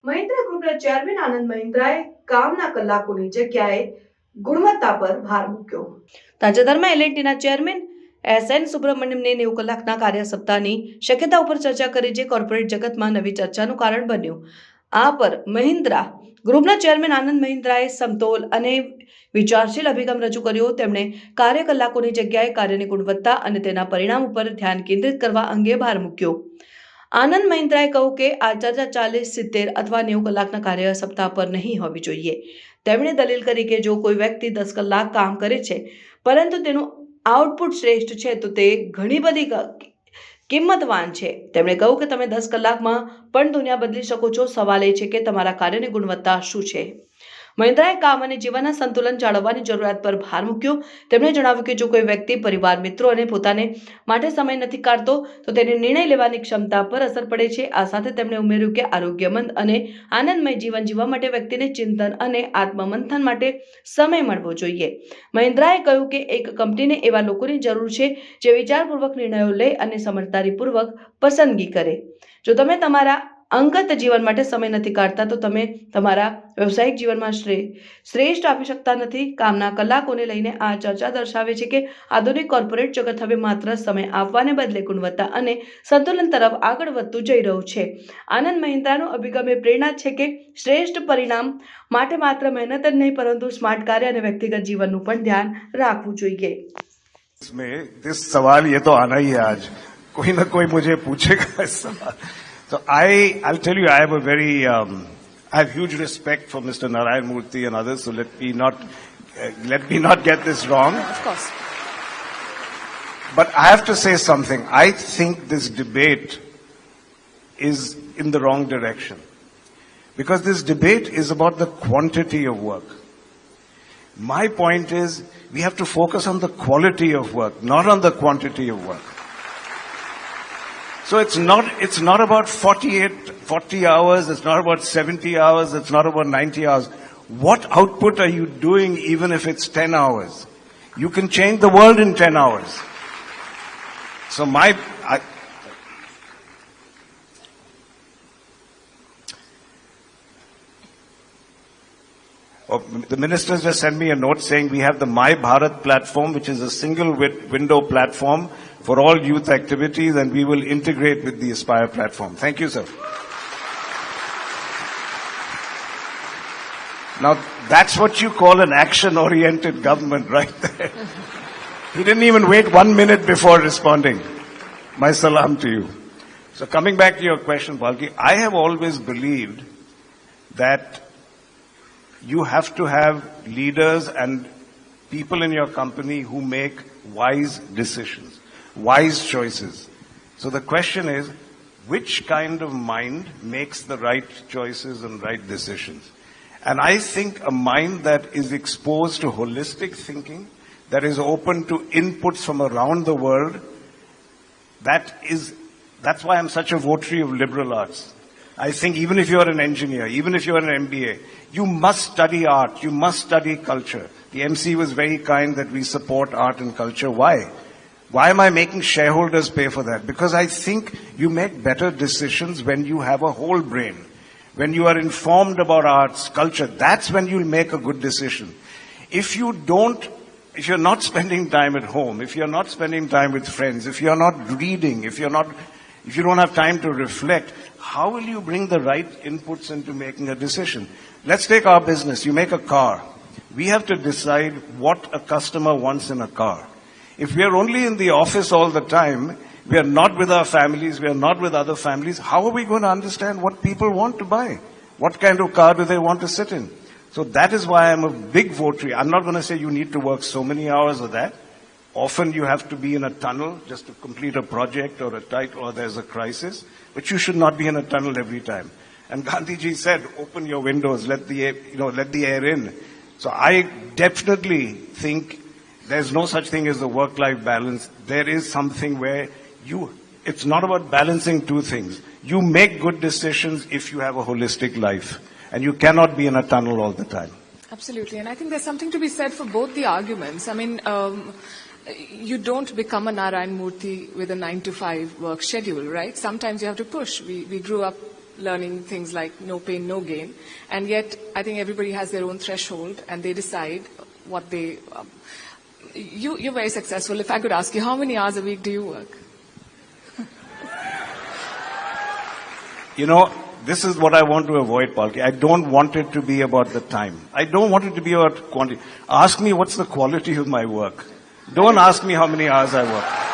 મહિન્દ્રા ગ્રુપના ચેરમેન આનંદ મહિન્દ્રાએ કામના કલાકોની જગ્યાએ ગુણવત્તા પર ભાર મૂક્યો. તાજેતરમાં એલ&ટીના ચેરમેન એસ.એન. સુબ્રમણ્યમને 90 કલાકના કાર્ય સપ્તાહની શક્યતા ઉપર ચર્ચા કરી, જે કોર્પોરેટ જગતમાં નવી ચર્ચાનું કારણ બન્યું. આ પર મહિન્દ્રા ગ્રુપના ચેરમેન આનંદ મહિન્દ્રાએ સમતોલ અને વિચારશીલ અભિગમ રજૂ કર્યો. તેમણે કાર્ય કલાકોની જગ્યાએ કાર્યની ગુણવત્તા અને તેના પરિણામ ઉપર ધ્યાન કેન્દ્રિત કરવા અંગે ભાર મૂક્યો. આનંદ મહિન્દ્રાએ કહ્યું કે આ ચર્ચા 40, 70 અથવા 90 કલાકના કાર્ય સપ્તાહ પર નહીં હોવી જોઈએ. તેમણે દલીલ કરી કે જો કોઈ વ્યક્તિ 10 કલાક કામ કરે છે પરંતુ તેનું આઉટપુટ શ્રેષ્ઠ છે તો તે ઘણી બધી કિંમતવાન છે. તેમણે કહ્યું કે તમે 10 કલાકમાં પણ દુનિયા બદલી શકો છો. સવાલ એ છે કે તમારા કાર્યની ગુણવત્તા શું છે. મહિન્દ્રાએ કામ અને જીવનના સંતુલન જાળવવાની જરૂરિયાત પર ભાર મૂક્યો. તેમણે જણાવ્યું કે જો કોઈ વ્યક્તિ પરિવાર, મિત્રો અને પોતાને માટે સમય નથી કાઢતો તો તેની નિર્ણય લેવાની ક્ષમતા પર અસર પડે છે. આ સાથે તેમણે ઉમેર્યું કે આરોગ્યમંદ અને આનંદમય જીવન જીવવા માટે વ્યક્તિને ચિંતન અને આત્મમંથન માટે સમય મળવો જોઈએ. મહિન્દ્રાએ કહ્યું કે એક કંપનીને એવા લોકોની જરૂર છે જે વિચારપૂર્વક નિર્ણયો લે અને સમજદારીપૂર્વક પસંદગી કરે. જો તમે તમારા અંગત જીવન માટે સમય નથી કાઢતા તો તમે તમારા વ્યવસાયિક જીવનમાં શ્રેષ્ઠ આપી શકતા નથી. કામના કલાકોને લઈને આ ચર્ચા દર્શાવે છે કે આધુનિક કોર્પોરેટ જગત હવે માત્ર સમય આપવાને બદલે ગુણવત્તા અને સંતુલન તરફ આગળ વધતું જઈ રહ્યું છે. આનંદ મહિન્દ્રાનો અભિગમ એ પ્રેરણા છે કે શ્રેષ્ઠ પરિણામ માટે માત્ર મહેનત જ નહીં પરંતુ સ્માર્ટ કાર્ય અને વ્યક્તિગત જીવનનું પણ ધ્યાન રાખવું જોઈએ. this सवाल ये तो आना ही है आज, कोई ना कोई मुझे पूछेगा इस सवाल. So I'll tell you, I have huge respect for Mr. Narayan Murthy and others. So let me not get this wrong. Of course. But I have to say something. I think this debate is in the wrong direction, because this debate is about the quantity of work. My point is, we have to focus on the quality of work, not on the quantity of work. So it's not about 40 hours, it's not about 70 hours, it's not about 90 hours. What output are you doing even if it's 10 hours? You can change the world in 10 hours. So the ministers just sent me a note saying we have the My Bharat platform, which is a single window platform for all youth activities, and we will integrate with the Aspire platform. Thank you, sir. Now, that's what you call an action-oriented government right there. He didn't even wait 1 minute before responding. My salam to you. So coming back to your question, Balki, I have always believed that you have to have leaders and people in your company who make wise decisions, wise choices. So the question is, which kind of mind makes the right choices and right decisions? And I think a mind that is exposed to holistic thinking, that is open to inputs from around the world, that's why I'm such a votary of liberal arts. I think even if you're an engineer, even if you're an MBA, you must study art, you must study culture. The MC was very kind that we support art and culture. Why? Why am I making shareholders pay for that? Because I think you make better decisions when you have a whole brain. When you are informed about arts, culture, that's when you'll make a good decision. If you're not spending time at home, if you're not spending time with friends, if you're not reading, if you don't have time to reflect, how will you bring the right inputs into making a decision? Let's take our business. You make a car. We have to decide what a customer wants in a car. If we are only in the office all the time, we are not with our families, we are not with other families, how are we going to understand what people want to buy? What kind of car do they want to sit in? So that is why I'm a big votary. I'm not going to say you need to work so many hours or that. Often you have to be in a tunnel just to complete a project or or there's a crisis, but you should not be in a tunnel every time. And Gandhiji said, open your windows, let the air in. So I definitely think there's no such thing as a work-life balance. There is something where it's not about balancing two things. You make good decisions if you have a holistic life, and you cannot be in a tunnel all the time. Absolutely, and I think there's something to be said for both the arguments. I mean, you don't become a Narayan Murthy with a 9 to 5 work schedule, right? Sometimes you have to push. We grew up learning things like no pain, no gain, and yet I think everybody has their own threshold and they decide what they... You're very successful. If I could ask you, how many hours a week do you work? You know, this is what I want to avoid, Palki. I don't want it to be about the time. I don't want it to be about quantity. Ask me what's the quality of my work. Don't ask me how many hours I work.